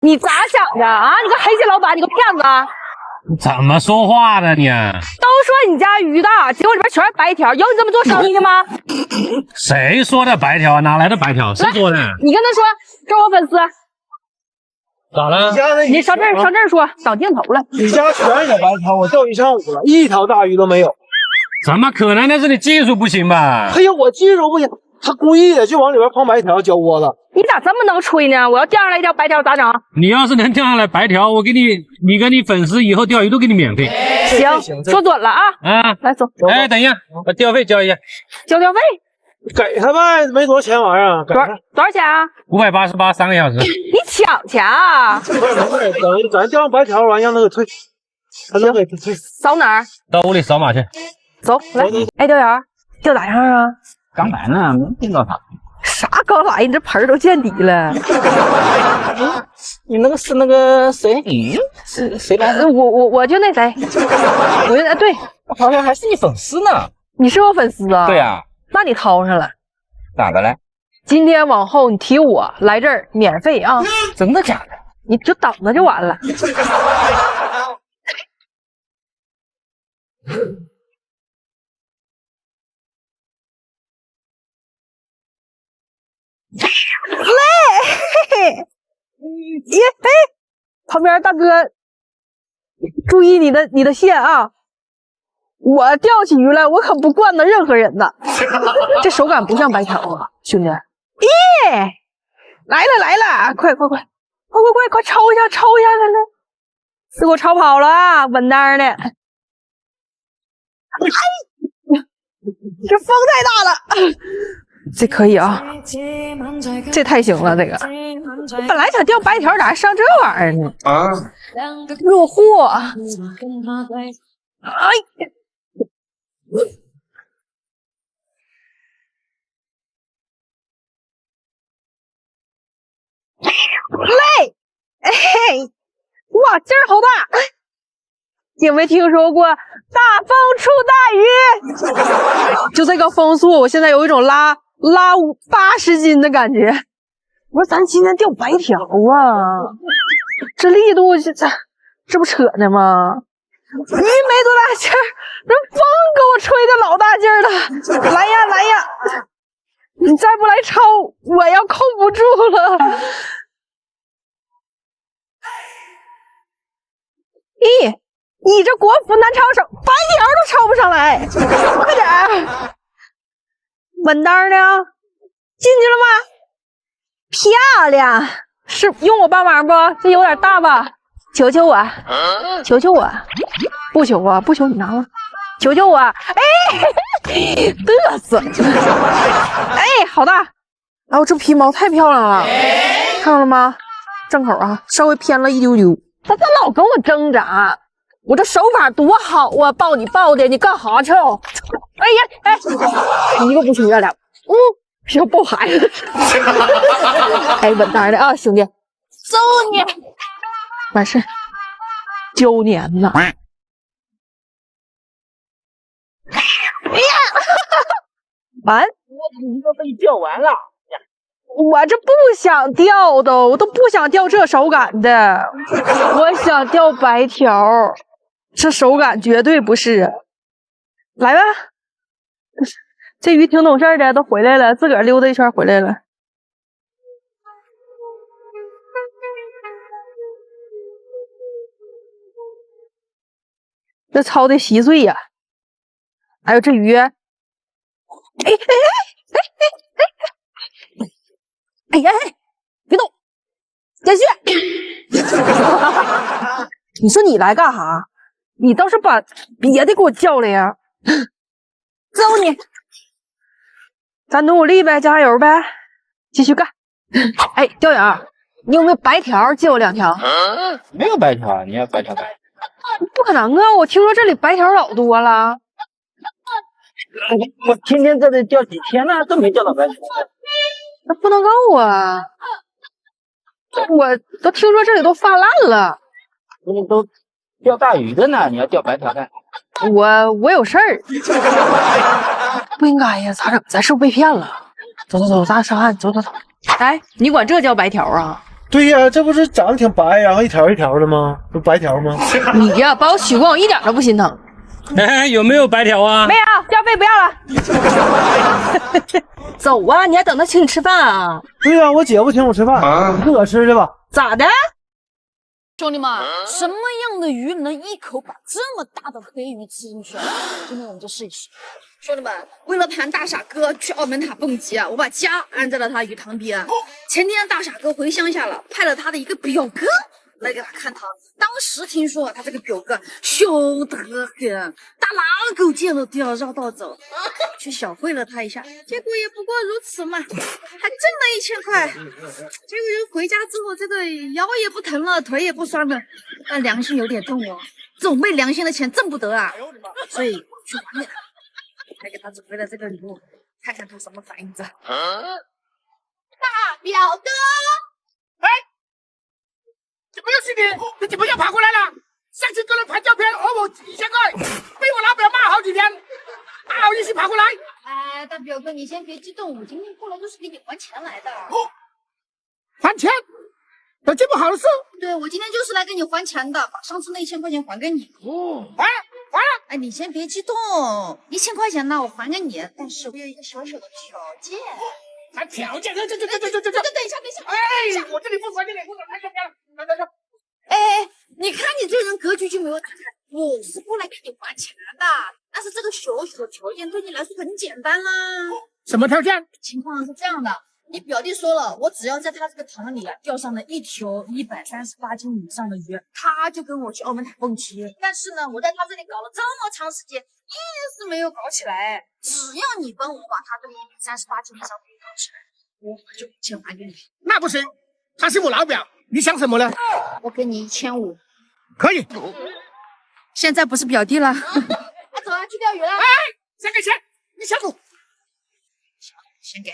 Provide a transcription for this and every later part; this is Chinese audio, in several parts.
你咋想的啊？你个黑心老板，你个骗子！怎么说话的你？都说你家鱼大，结果里边全是白条，有你这么做生意的吗？谁说的白条？哪来的白条？谁说的？你跟他说，这是我粉丝。咋了？你上这儿说，挡镜头了。你家全是白条，我钓一上午了，一条大鱼都没有。怎么可能？那是你技术不行吧？哎呀，我技术不行，他故意的，就往里边放白条，浇窝子。你咋这么能吹呢？我要钓上来一条白条咋整？你要是能钓上来白条，我给你跟你粉丝以后钓鱼都给你免费。行，说准了啊！啊，来走。哎，等一下，把钓费交一下。交费？给他呗，没多少钱玩意儿。多少钱啊588，3个小时。你抢钱啊！不是，等咱钓上白条完，让他给退，他能给退。扫哪儿？到屋里扫码去。走，来。哎，钓员，钓咋样啊？刚来呢，没见到他。啥刚来？你这盆儿都见底了。你那个是那个谁？是谁来的？我就那谁，对，好像还是你粉丝呢。你是我粉丝啊？对呀。那你掏上了。咋的嘞？今天往后你提我来这儿免费啊！真的假的？你就等着就完了。嘞，旁边大哥，注意你的线啊！我钓起鱼来，我可不惯着任何人呐。这手感不像白条啊，兄弟！咦，来了！快抽一下来了！是给我抄跑了啊，稳当的！哎，这风太大了。这可以啊，这太行了，这个。我本来想钓白条，咋还上这玩意儿呢？啊！入货。哎。累，哎，哇，劲儿好大！有没有听说过大风出大雨？就这个风速，我现在有一种拉80斤的感觉。我说咱今天钓白条啊，这力度这不扯呢吗？鱼没多大劲儿，这风给我吹的老大劲儿了！来呀！你再不来抄，我要控不住了。咦，你这国服难抄手，白条都抄不上来，快点儿！稳当的，进去了吗？漂亮，是用我帮忙不？这有点大吧？求求我，不求啊，不求你拿了，求我！哎，嘚瑟！哎，好大！哎，我这皮毛太漂亮了，看到了吗？正口啊，稍微偏了一丢丢。他咋老跟我挣扎？我这手法多好啊！抱你抱的，你干哈去？哎，一个不情愿了。要抱孩子。哎，稳当的啊，兄弟，揍你！完事9年呢。哎呀，完，你都被钓完了。我这不想钓的，我都不想钓这手感的，我想钓白条，这手感绝对不是。来吧，这鱼挺懂事的，都回来了，自个儿溜达一圈回来了。这操的稀碎呀！还有这鱼，哎，别动，继续。你说你来干哈？你倒是把别的给我叫来呀！揍你！咱努力呗，加油呗，继续干。哎，钓员，你有没有白条借我2条？没有白条，你要白条干？不可能啊！我听说这里白条老多了。我天天在这钓几天了，都没钓到白条。那不能够啊！我都听说这里都发烂了。你都钓大鱼的呢，你要钓白条干？我有事儿。不应该呀，咋整？咱是不是被骗了？走，咱上岸，走。哎，你管这叫白条啊？对呀，这不是长得挺白，然后一条一条的吗？不白条吗？你呀，把我洗光，我一点都不心疼。哎，有没有白条啊？没有，交费不要了。走啊，你还等他请你吃饭啊？对呀，我姐夫请我吃饭，你自个儿吃去吧。咋的？兄弟们，什么样的鱼能一口把这么大的黑鱼吃进去？今天我们就试一试。兄弟们，为了盘大傻哥去澳门塔蹦极啊，我把家安在了他鱼塘边。前天大傻哥回乡下了，派了他的一个表哥来给他看汤。当时听说他这个表哥凶得很，大狼狗见了都要绕道走，去小会了他一下，结果也不过如此嘛，还挣了1000块。这个人回家之后，这个腰也不疼了，腿也不酸了，但良心有点痛哦，总被良心的钱挣不得啊，所以去还给他，还给他准备了这个礼物，看看他什么反应子。大表哥。怎么又是你？你怎么又跑过来了？上次跟人拍照片讹我1000块，被我老表骂好几天，哪好意思跑过来？哎，大表哥，你先别激动，我今天过来就是给你还钱来的。还钱？有这么好的事？对，我今天就是来给你还钱的，把上次那1000块钱还给你。还了，还了。哎，你先别激动，1000块钱呢，我还给你，但是我有一个小小的条件。还条件？这。等一下。哎，我这里不还你，不拍照片了。走。哎，你看你这人格局就没有打开，我是过来给你还钱的，但是这个小小的条件对你来说很简单啦。什么条件？情况是这样的，你表弟说了，我只要在他这个塘里啊钓上了一条138斤以上的鱼，他就跟我去澳门塔蹦极。但是呢，我在他这里搞了这么长时间，一直没有搞起来。只要你帮我把他这个138斤以上的鱼搞起来，我就把钱还给你。那不行，他是我老表，你想什么呢？我给你1500。可以。现在不是表弟了。走啊，去钓鱼了。哎，先给钱，你先付。先给。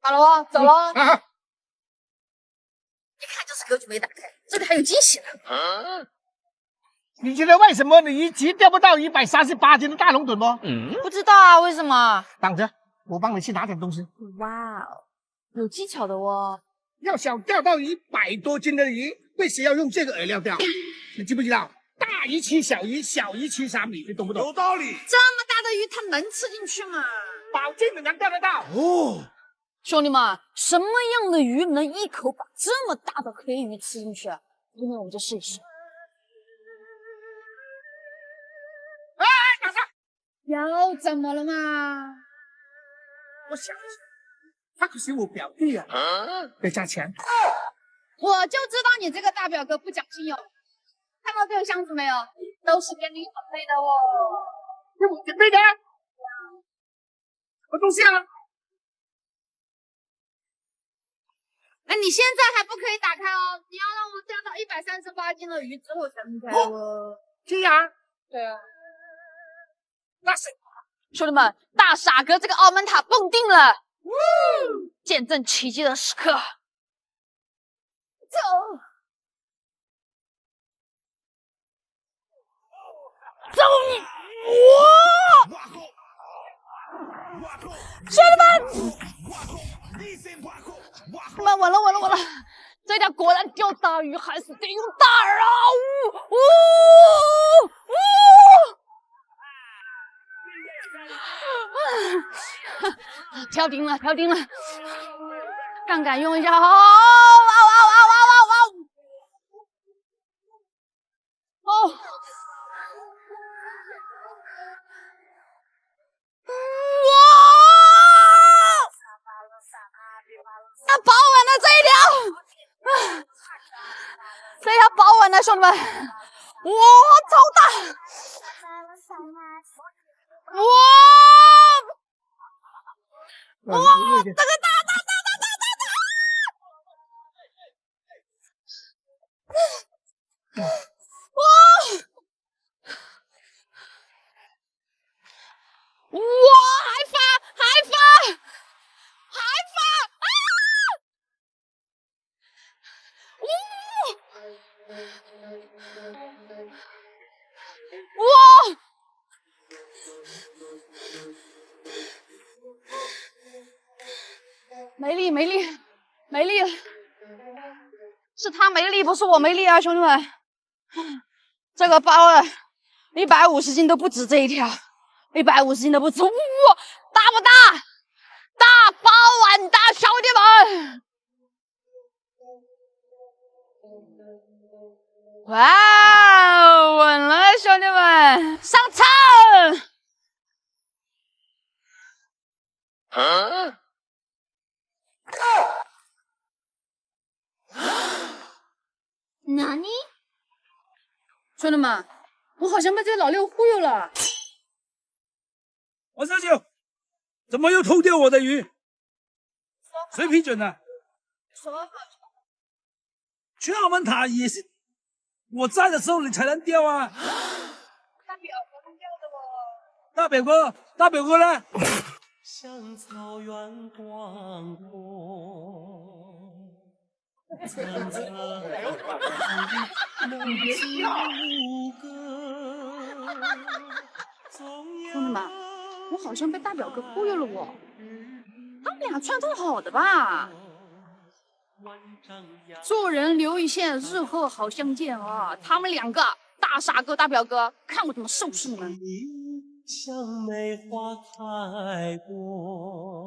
好了，走了。啊，一看就是格局没打开，这里还有惊喜呢。你觉得为什么你一集钓不到138斤的大龙趸不？不知道啊，为什么？等着，我帮你去拿点东西。哇哦，有技巧的哦。要想钓到100多斤的鱼，最少要用这个饵料钓。你知不知道？大鱼吃小鱼，小鱼吃3米，你懂不懂？有道理。这么大的鱼，它能吃进去吗？保证你能钓得到。哦，兄弟们，什么样的鱼能一口把这么大的黑鱼吃进去？今天我们就试一试。哎，等着，要怎么了嘛？我想一想，他可是我表弟啊，得加钱。我就知道你这个大表哥不讲信用。看到这个箱子没有？都是给你准备的哦。给我准备的？什么东西啊？哎，你现在还不可以打开哦，你要让我钓到138斤的鱼之后才能开哦。这样？对啊。那是。兄弟们，大傻哥这个澳门塔蹦定了，见证奇迹的时刻。走。走你！我，兄弟们，完了！这条果然钓大鱼还是得用大饵啊！调定了，杠杆用一下，哦！那保稳的这条保稳的，兄弟们，哇，超大！哇，这个大！哇，还发！哇！没力，是他没力，不是我没力啊，兄弟们。这个包啊，150斤都不止这一条，150斤都不止。哇，大不大？大包碗大，兄弟们！哇，稳了，兄弟们，上秤！哪里？兄弟们，我好像被这个老六忽悠了。王三舅，怎么又偷钓我的鱼？谁批准的？去澳门塔也是我在的时候你才能钓啊。大表哥能钓的哦。大表哥呢？像草原广阔，兄弟们，我好像被大表哥忽悠了我。他们俩串通好的吧？做人留一线，日后好相见啊！他们两个，大傻哥、大表哥，看我怎么收拾你们！像梅花开过。